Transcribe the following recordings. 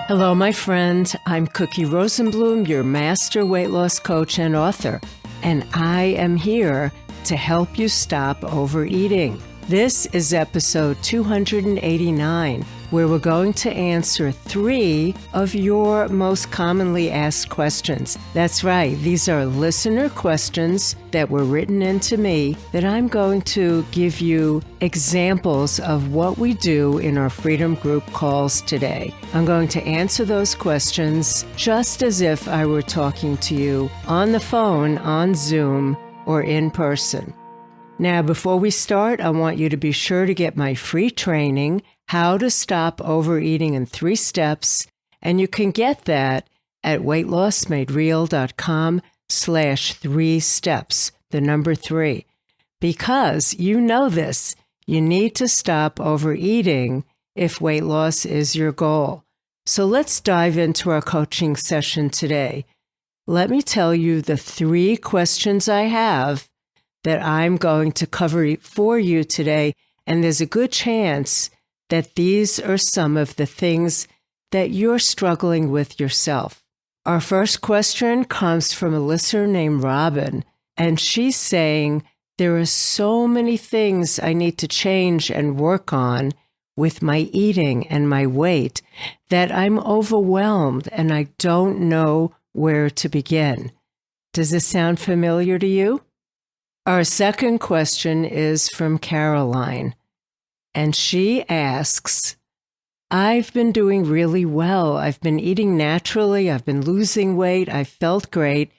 Hello, my friend. I'm Cookie Rosenblum, your master weight loss coach and author, and I am here to help you stop overeating. This is episode 289, where we're going to answer 3 of your most commonly asked questions. That's right, these are listener questions that were written into me that I'm going to give you examples of what we do in our Freedom Group calls today. I'm going to answer those questions just as if I were talking to you on the phone, on Zoom, or in person. Now, before we start, I want you to be sure to get my free training, How to Stop Overeating in 3 Steps, and you can get that at weightlossmadereal.com/3 steps, the number 3. Because you know this, you need to stop overeating if weight loss is your goal. So let's dive into our coaching session today. Let me tell you the 3 questions I have that I'm going to cover for you today, and there's a good chance that these are some of the things that you're struggling with yourself. Our first question comes from a listener named Robin, and she's saying, there are so many things I need to change and work on with my eating and my weight that I'm overwhelmed and I don't know where to begin. Does this sound familiar to you? Our second question is from Caroline, and she asks, I've been doing really well. I've been eating naturally. I've been losing weight. I felt great.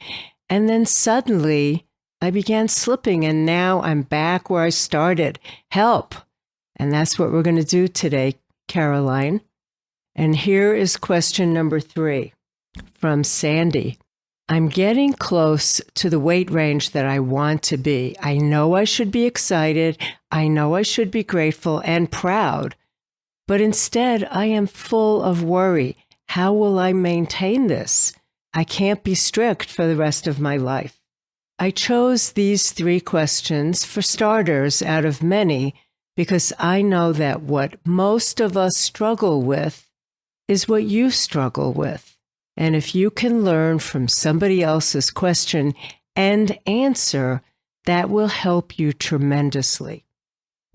And then suddenly I began slipping, and now I'm back where I started. Help. And that's what we're going to do today, Caroline. And here is question number 3 from Sandy. I'm getting close to the weight range that I want to be. I know I should be excited. I know I should be grateful and proud. But instead, I am full of worry. How will I maintain this? I can't be strict for the rest of my life. I chose these 3 questions for starters out of many because I know that what most of us struggle with is what you struggle with. And if you can learn from somebody else's question and answer, that will help you tremendously.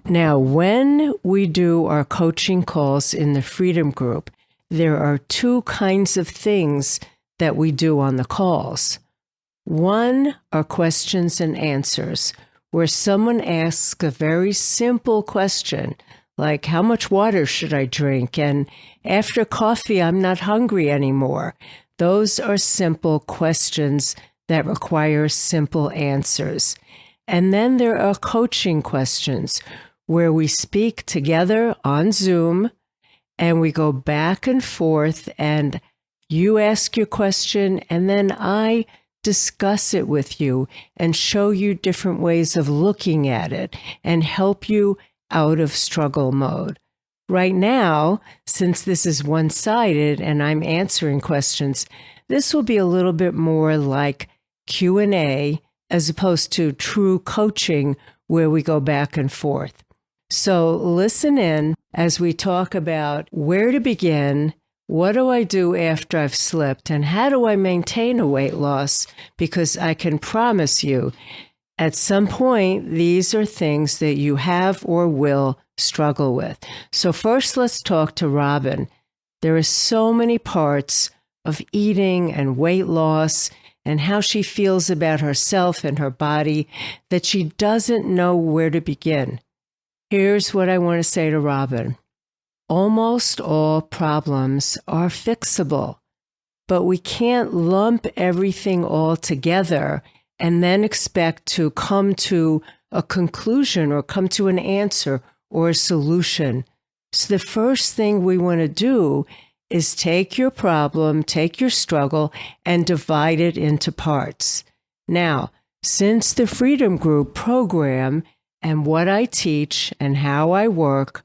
Now, when we do our coaching calls in the Freedom Group, there are 2 kinds of things that we do on the calls. One are questions and answers, where someone asks a very simple question, like, how much water should I drink? And after coffee, I'm not hungry anymore. Those are simple questions that require simple answers. And then there are coaching questions where we speak together on Zoom and we go back and forth and you ask your question and then I discuss it with you and show you different ways of looking at it and help you out of struggle mode. Right now, since this is one-sided and I'm answering questions, this will be a little bit more like Q&A as opposed to true coaching where we go back and forth. So listen in as we talk about where to begin, what do I do after I've slipped, and how do I maintain a weight loss? Because I can promise you, at some point, these are things that you have or will struggle with. So first, let's talk to Robin. There are so many parts of eating and weight loss and how she feels about herself and her body that she doesn't know where to begin. Here's what I want to say to Robin. Almost all problems are fixable, but we can't lump everything all together and then expect to come to a conclusion or come to an answer or a solution. So the first thing we want to do is take your problem, take your struggle, and divide it into parts. Now, since the Freedom Group program and what I teach and how I work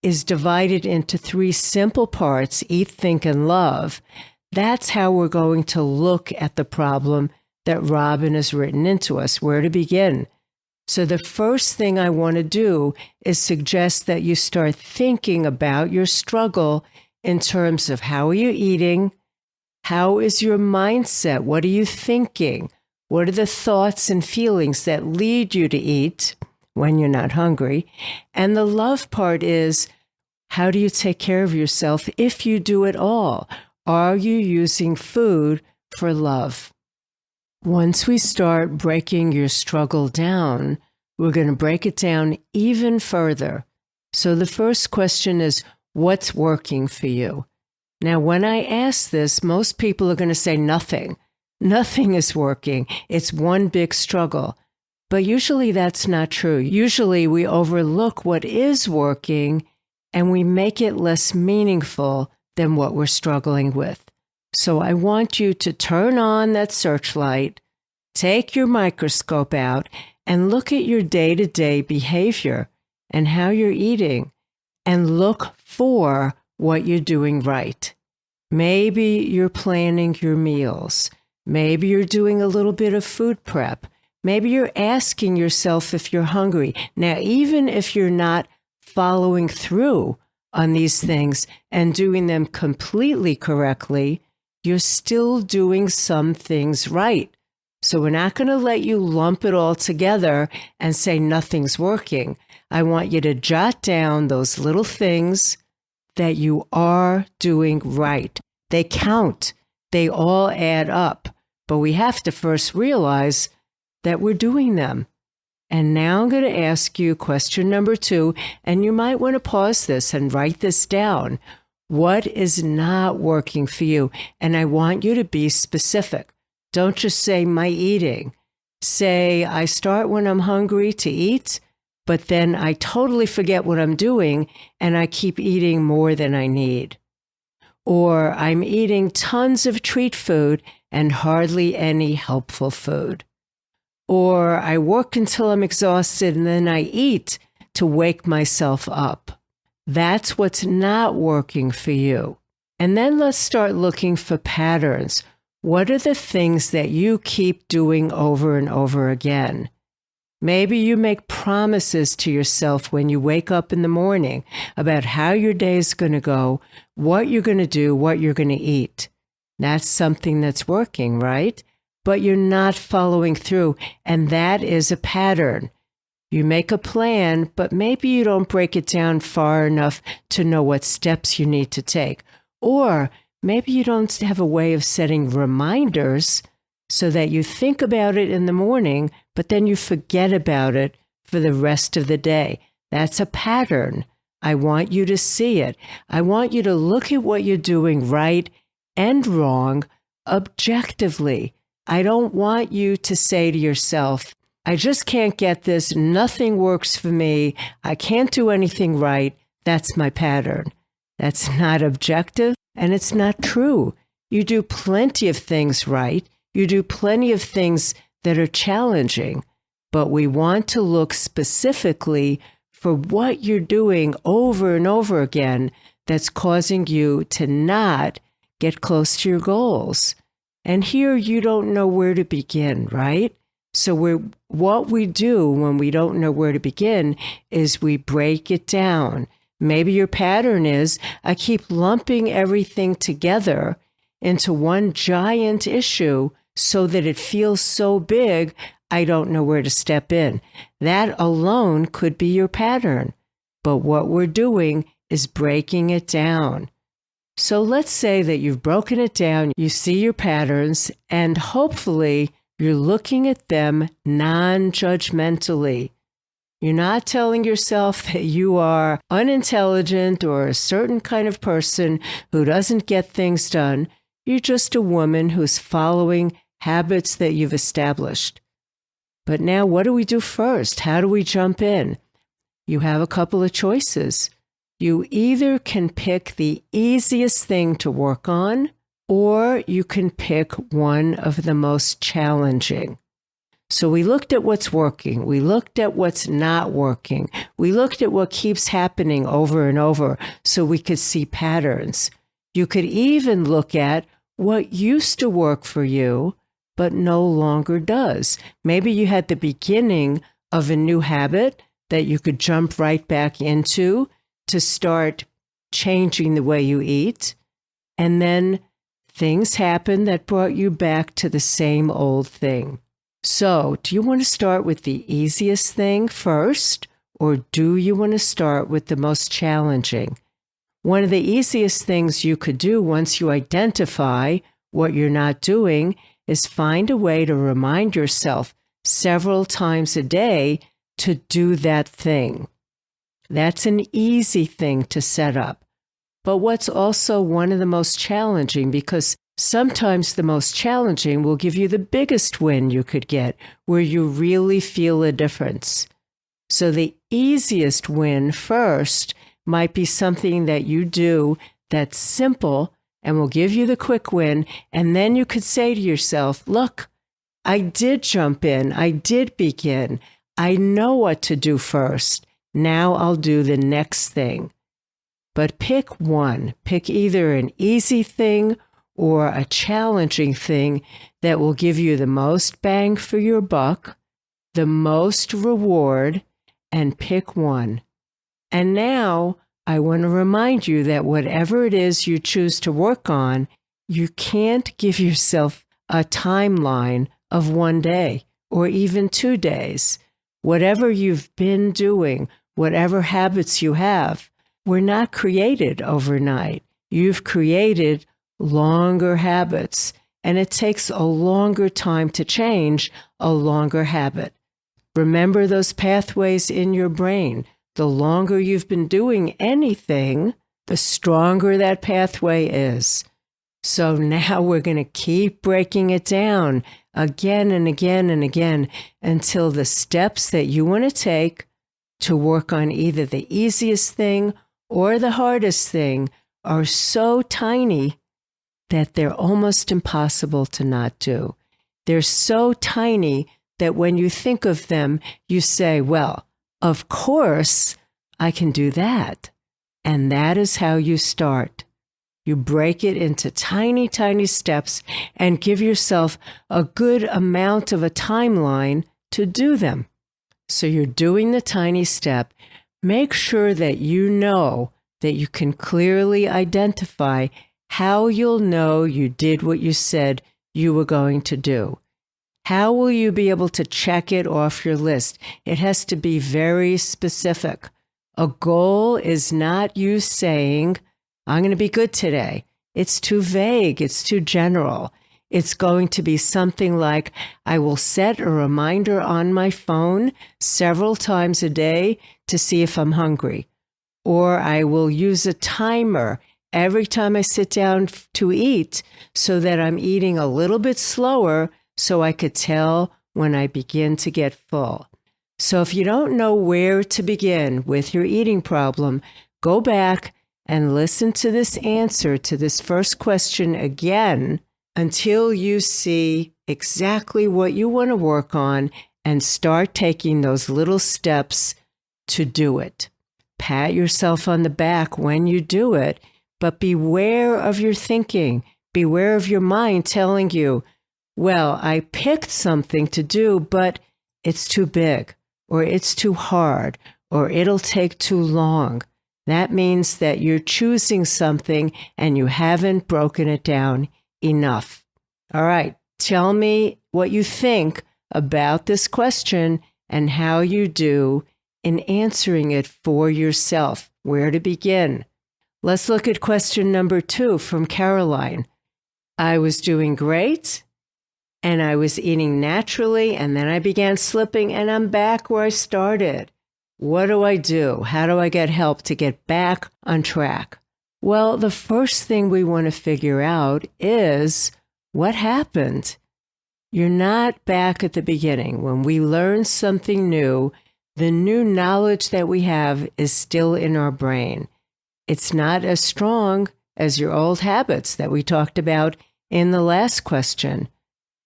is divided into 3 simple parts, eat, think, and love, that's how we're going to look at the problem that Robin has written into us, where to begin. So the first thing I want to do is suggest that you start thinking about your struggle in terms of how are you eating? How is your mindset? What are you thinking? What are the thoughts and feelings that lead you to eat when you're not hungry? And the love part is, how do you take care of yourself if you do it all? Are you using food for love? Once we start breaking your struggle down, we're going to break it down even further. So the first question is, what's working for you? Now, when I ask this, most people are going to say nothing. Nothing is working. It's one big struggle. But usually that's not true. Usually we overlook what is working and we make it less meaningful than what we're struggling with. So I want you to turn on that searchlight, take your microscope out, and look at your day-to-day behavior and how you're eating, and look for what you're doing right. Maybe you're planning your meals. Maybe you're doing a little bit of food prep. Maybe you're asking yourself if you're hungry. Now, even if you're not following through on these things and doing them completely correctly, you're still doing some things right. So we're not going to let you lump it all together and say nothing's working. I want you to jot down those little things that you are doing right. They count. They all add up. But we have to first realize that we're doing them. And now I'm going to ask you question number 2, and you might want to pause this and write this down. What is not working for you? And I want you to be specific. Don't just say my eating. Say, I start when I'm hungry to eat, but then I totally forget what I'm doing and I keep eating more than I need. Or I'm eating tons of treat food and hardly any helpful food. Or I work until I'm exhausted and then I eat to wake myself up. That's what's not working for you. And then let's start looking for patterns. What are the things that you keep doing over and over again? Maybe you make promises to yourself when you wake up in the morning about how your day is going to go, what you're going to do, what you're going to eat. That's something that's working, right? But you're not following through, and that is a pattern. You make a plan, but maybe you don't break it down far enough to know what steps you need to take. Or maybe you don't have a way of setting reminders so that you think about it in the morning, but then you forget about it for the rest of the day. That's a pattern. I want you to see it. I want you to look at what you're doing right and wrong objectively. I don't want you to say to yourself, I just can't get this. Nothing works for me. I can't do anything right. That's my pattern. That's not objective, and it's not true. You do plenty of things right. You do plenty of things that are challenging, but we want to look specifically for what you're doing over and over again that's causing you to not get close to your goals. And here you don't know where to begin, right? So what we do when we don't know where to begin is we break it down. Maybe your pattern is, I keep lumping everything together into one giant issue so that it feels so big, I don't know where to step in. That alone could be your pattern. But what we're doing is breaking it down. So let's say that you've broken it down, you see your patterns, and hopefully you're looking at them non-judgmentally. You're not telling yourself that you are unintelligent or a certain kind of person who doesn't get things done. You're just a woman who's following habits that you've established. But now what do we do first? How do we jump in? You have a couple of choices. You either can pick the easiest thing to work on, or you can pick one of the most challenging. So we looked at what's working. We looked at what's not working. We looked at what keeps happening over and over so we could see patterns. You could even look at what used to work for you, but no longer does. Maybe you had the beginning of a new habit that you could jump right back into to start changing the way you eat, and then things happen that brought you back to the same old thing. So, do you want to start with the easiest thing first, or do you want to start with the most challenging? One of the easiest things you could do once you identify what you're not doing is find a way to remind yourself several times a day to do that thing. That's an easy thing to set up. But what's also one of the most challenging, because sometimes the most challenging will give you the biggest win you could get, where you really feel a difference. So the easiest win first might be something that you do that's simple and will give you the quick win. And then you could say to yourself, look, I did jump in. I did begin. I know what to do first. Now I'll do the next thing. But pick one. Pick either an easy thing or a challenging thing that will give you the most bang for your buck, the most reward, and pick one. And now I want to remind you that whatever it is you choose to work on, you can't give yourself a timeline of 1 day or even 2 days. Whatever you've been doing, whatever habits you have, were not created overnight. You've created longer habits, and it takes a longer time to change a longer habit. Remember those pathways in your brain. The longer you've been doing anything, the stronger that pathway is. So now we're going to keep breaking it down again and again and again until the steps that you want to take to work on either the easiest thing or the hardest thing are so tiny that they're almost impossible to not do. They're so tiny that when you think of them, you say, well, of course I can do that. And that is how you start. You break it into tiny, tiny steps and give yourself a good amount of a timeline to do them. So you're doing the tiny step. Make sure that you know that you can clearly identify how you'll know you did what you said you were going to do. How will you be able to check it off your list? It has to be very specific. A goal is not you saying, I'm going to be good today. It's too vague. It's too general. It's going to be something like, I will set a reminder on my phone several times a day to see if I'm hungry. Or I will use a timer every time I sit down to eat so that I'm eating a little bit slower so I could tell when I begin to get full. So if you don't know where to begin with your eating problem, go back and listen to this answer to this first question again until you see exactly what you want to work on and start taking those little steps to do it. Pat yourself on the back when you do it, but beware of your thinking. Beware of your mind telling you, well, I picked something to do, but it's too big, or it's too hard, or it'll take too long. That means that you're choosing something and you haven't broken it down enough. All right, tell me what you think about this question and how you do in answering it for yourself. Where to begin? Let's look at question number 2 from Caroline. I was doing great, and I was eating naturally, and then I began slipping, and I'm back where I started. What do I do? How do I get help to get back on track? Well, the first thing we want to figure out is what happened. You're not back at the beginning. When we learn something new, the new knowledge that we have is still in our brain. It's not as strong as your old habits that we talked about in the last question,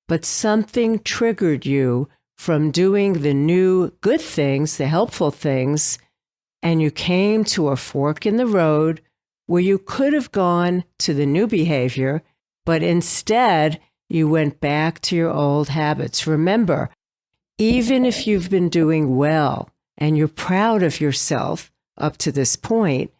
but something triggered you from doing the new good things, the helpful things, and you came to a fork in the road where you could have gone to the new behavior, but instead you went back to your old habits. Remember, even if you've been doing well and you're proud of yourself up to this point,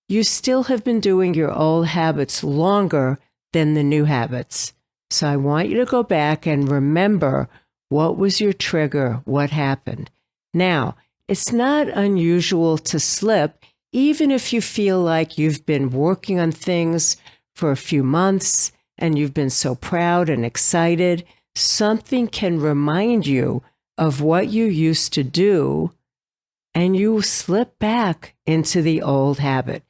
you still have been doing your old habits longer than the new habits. So I want you to go back and remember what was your trigger, what happened. Now, it's not unusual to slip, even if you feel like you've been working on things for a few months and you've been so proud and excited. Something can remind you of what you used to do, and you slip back into the old habit.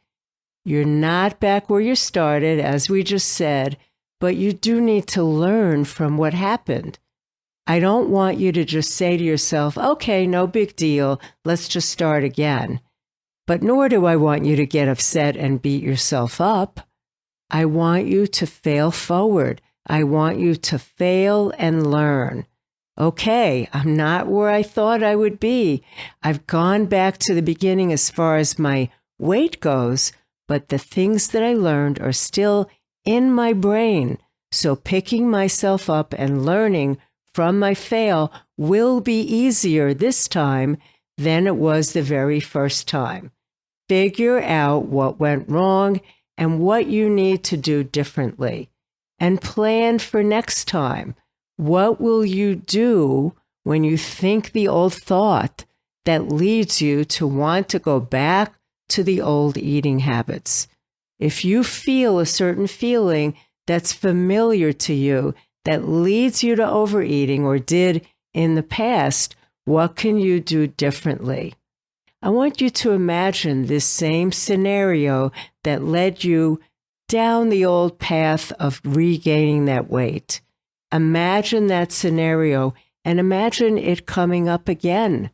You're not back where you started, as we just said, but you do need to learn from what happened. I don't want you to just say to yourself, okay, no big deal, let's just start again. But nor do I want you to get upset and beat yourself up. I want you to fail forward. I want you to fail and learn. Okay, I'm not where I thought I would be. I've gone back to the beginning as far as my weight goes, but the things that I learned are still in my brain. So picking myself up and learning from my fail will be easier this time than it was the very first time. Figure out what went wrong and what you need to do differently. And plan for next time. What will you do when you think the old thought that leads you to want to go back to the old eating habits? If you feel a certain feeling that's familiar to you, that leads you to overeating or did in the past, what can you do differently? I want you to imagine this same scenario that led you down the old path of regaining that weight. Imagine that scenario and imagine it coming up again.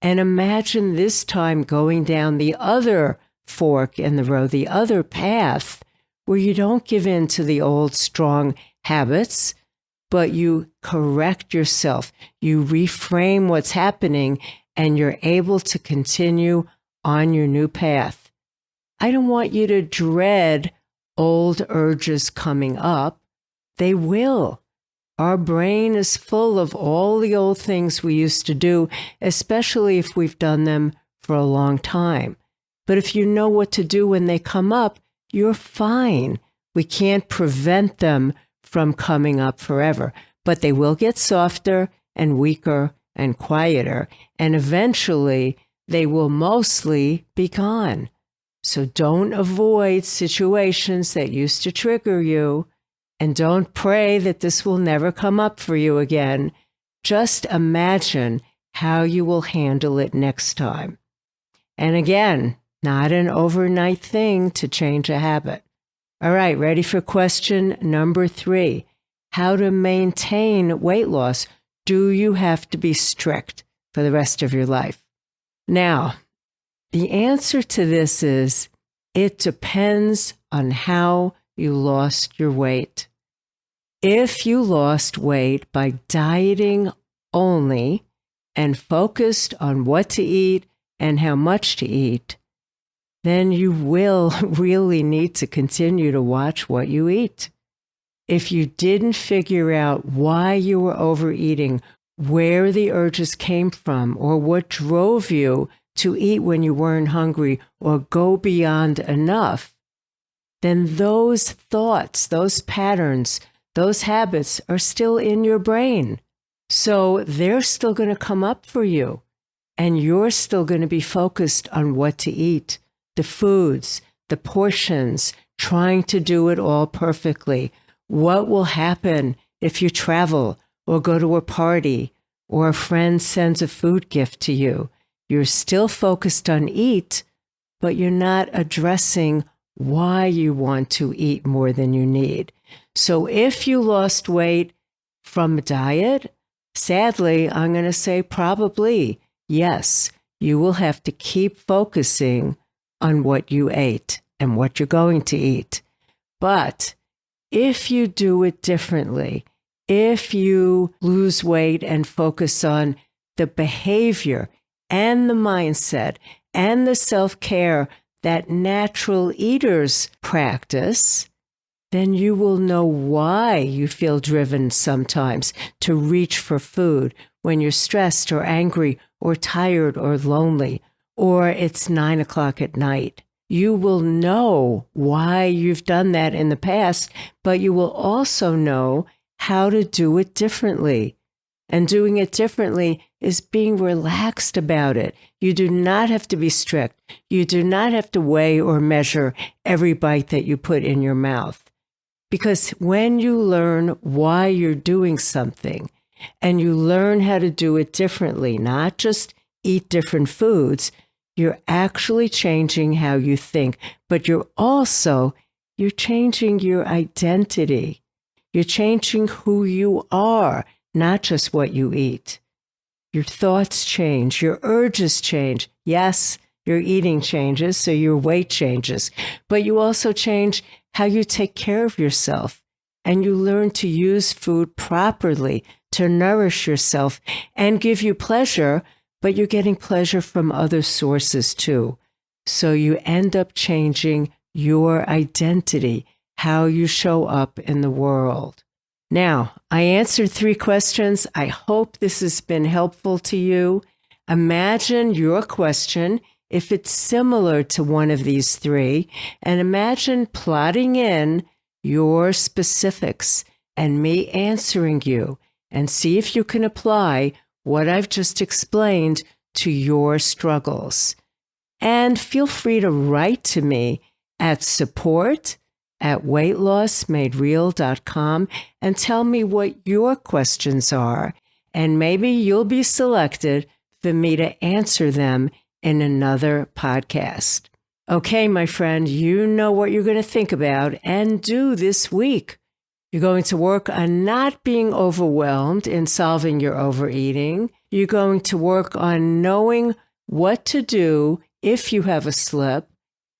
And imagine this time going down the other fork in the road, the other path, where you don't give in to the old strong habits, but you correct yourself. You reframe what's happening and you're able to continue on your new path. I don't want you to dread old urges coming up. They will. Our brain is full of all the old things we used to do, especially if we've done them for a long time. But if you know what to do when they come up, you're fine. We can't prevent them from coming up forever, but they will get softer and weaker and quieter, and eventually they will mostly be gone. So don't avoid situations that used to trigger you, and don't pray that this will never come up for you again. Just imagine how you will handle it next time. And again, not an overnight thing to change a habit. All right, ready for question number 3. How to maintain weight loss. Do you have to be strict for the rest of your life? Now, the answer to this is it depends on how you lost your weight. If you lost weight by dieting only and focused on what to eat and how much to eat, then you will really need to continue to watch what you eat. If you didn't figure out why you were overeating, where the urges came from, or what drove you to eat when you weren't hungry or go beyond enough, then those thoughts, those patterns, those habits are still in your brain. So they're still going to come up for you, and you're still going to be focused on what to eat, the foods, the portions, trying to do it all perfectly. What will happen if you travel or go to a party or a friend sends a food gift to you? You're still focused on eat, but you're not addressing why you want to eat more than you need. So if you lost weight from a diet, sadly, I'm going to say probably yes, you will have to keep focusing on what you ate and what you're going to eat. But if you do it differently, if you lose weight and focus on the behavior and the mindset and the self-care that natural eaters practice, then you will know why you feel driven sometimes to reach for food when you're stressed or angry or tired or lonely, or it's 9 o'clock at night. you will know why you've done that in the past, but you will also know how to do it differently. And doing it differently is being relaxed about it. You do not have to be strict. You do not have to weigh or measure every bite that you put in your mouth. Because when you learn why you're doing something and you learn how to do it differently, not just eat different foods, you're actually changing how you think, but you're changing your identity. You're changing who you are, not just what you eat. Your thoughts change, your urges change. Yes, your eating changes, so your weight changes, but you also change how you take care of yourself, and you learn to use food properly to nourish yourself and give you pleasure, but you're getting pleasure from other sources too. So you end up changing your identity, how you show up in the world. Now, I answered 3 questions. I hope this has been helpful to you. Imagine your question, if it's similar to one of these 3, and imagine plotting in your specifics and me answering you, and see if you can apply what I've just explained to your struggles. And feel free to write to me at support@weightlossmadereal.com and tell me what your questions are, and maybe you'll be selected for me to answer them in another podcast. Okay, my friend, you know what you're going to think about and do this week. You're going to work on not being overwhelmed in solving your overeating. You're going to work on knowing what to do if you have a slip.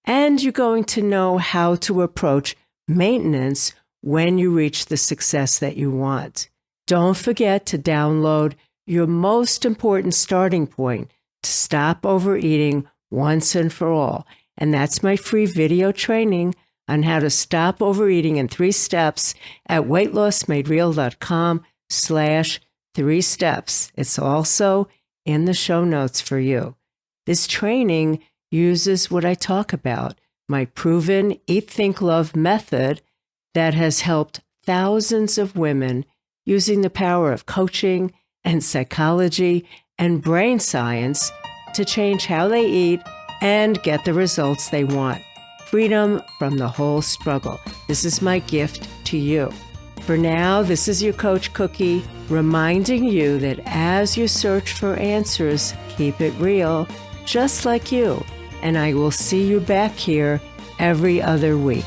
And you're going to know how to approach maintenance when you reach the success that you want. Don't forget to download your most important starting point to stop overeating once and for all. And that's my free video training on how to stop overeating in 3 steps at weightlossmadereal.com/3 steps. It's also in the show notes for you. This training uses what I talk about, my proven Eat, Think, Love method that has helped thousands of women using the power of coaching and psychology and brain science to change how they eat and get the results they want. Freedom from the whole struggle. This is my gift to you. For now, this is your Coach Cookie reminding you that as you search for answers, keep it real, just like you. And I will see you back here every other week.